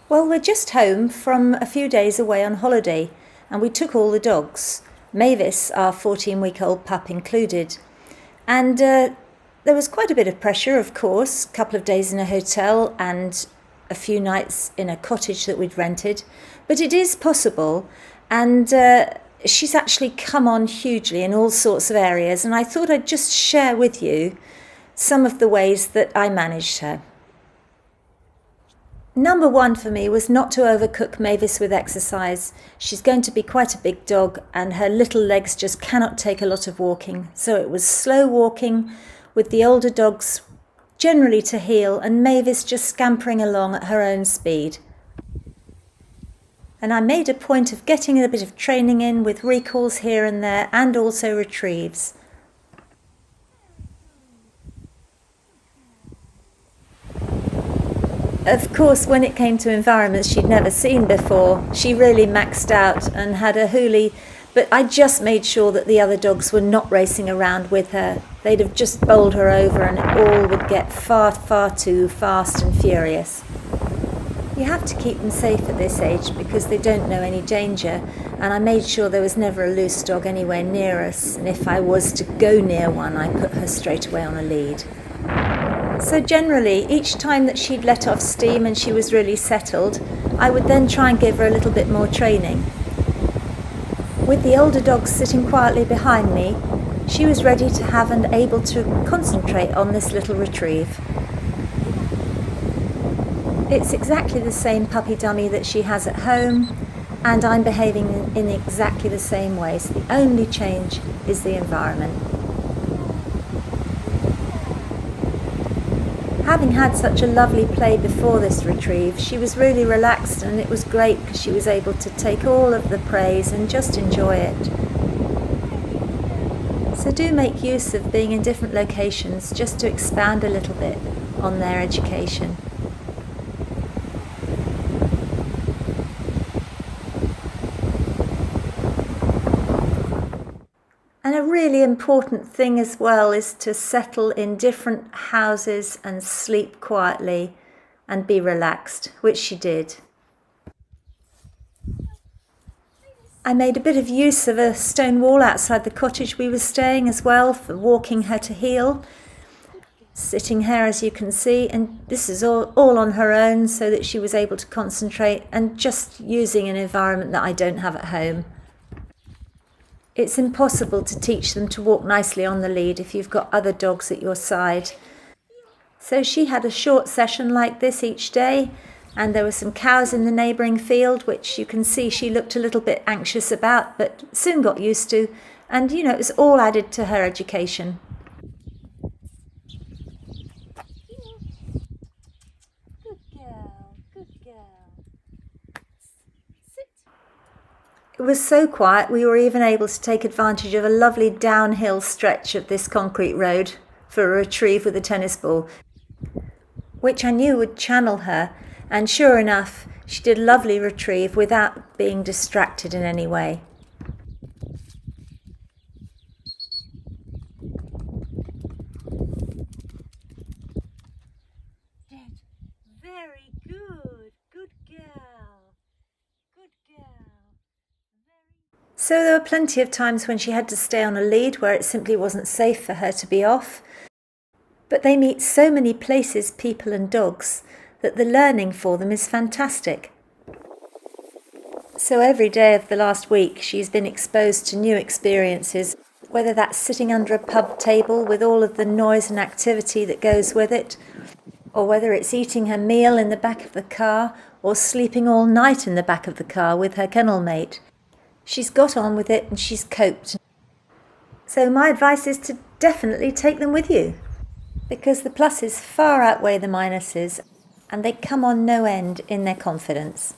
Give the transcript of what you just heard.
Well, we're just home from a few days away on holiday, and we took all the dogs, Mavis, our 14-week-old pup included. And there was quite a bit of pressure, of course, a couple of days in a hotel and a few nights in a cottage that we'd rented. But it is possible, and she's actually come on hugely in all sorts of areas, and I thought I'd just share with you some of the ways that I managed her. Number one for me was not to overcook Mavis with exercise. She's going to be quite a big dog and her little legs just cannot take a lot of walking. So it was slow walking with the older dogs generally to heel and Mavis just scampering along at her own speed. And I made a point of getting a bit of training in with recalls here and there and also retrieves. Of course, when it came to environments she'd never seen before, she really maxed out and had a hoolie, but I just made sure that the other dogs were not racing around with her. They'd have just bowled her over and it all would get far, far too fast and furious. You have to keep them safe at this age because they don't know any danger, and I made sure there was never a loose dog anywhere near us, and if I was to go near one, I put her straight away on a lead. So generally, each time that she'd let off steam and she was really settled, I would then try and give her a little bit more training. With the older dogs sitting quietly behind me, she was ready to have and able to concentrate on this little retrieve. It's exactly the same puppy dummy that she has at home, and I'm behaving in exactly the same way, so the only change is the environment. Having had such a lovely play before this retrieve, she was really relaxed and it was great because she was able to take all of the praise and just enjoy it. So do make use of being in different locations just to expand a little bit on their education. And a really important thing as well is to settle in different houses and sleep quietly and be relaxed, which she did. I made a bit of use of a stone wall outside the cottage we were staying as well for walking her to heel. Sitting here as you can see, and this is all on her own so that she was able to concentrate and just using an environment that I don't have at home. It's impossible to teach them to walk nicely on the lead if you've got other dogs at your side. So she had a short session like this each day, and there were some cows in the neighbouring field, which you can see she looked a little bit anxious about, but soon got used to, and it was all added to her education. Good girl, good girl. Sit. It was so quiet we were even able to take advantage of a lovely downhill stretch of this concrete road for a retrieve with a tennis ball, which I knew would channel her, and sure enough, she did a lovely retrieve without being distracted in any way. Very good, good girl, good girl. So there were plenty of times when she had to stay on a lead where it simply wasn't safe for her to be off. But they meet so many places, people and dogs, that the learning for them is fantastic. So every day of the last week she's been exposed to new experiences, whether that's sitting under a pub table with all of the noise and activity that goes with it, or whether it's eating her meal in the back of the car, or sleeping all night in the back of the car with her kennel mate. She's got on with it and she's coped. So my advice is to definitely take them with you, because the pluses far outweigh the minuses and they come on no end in their confidence.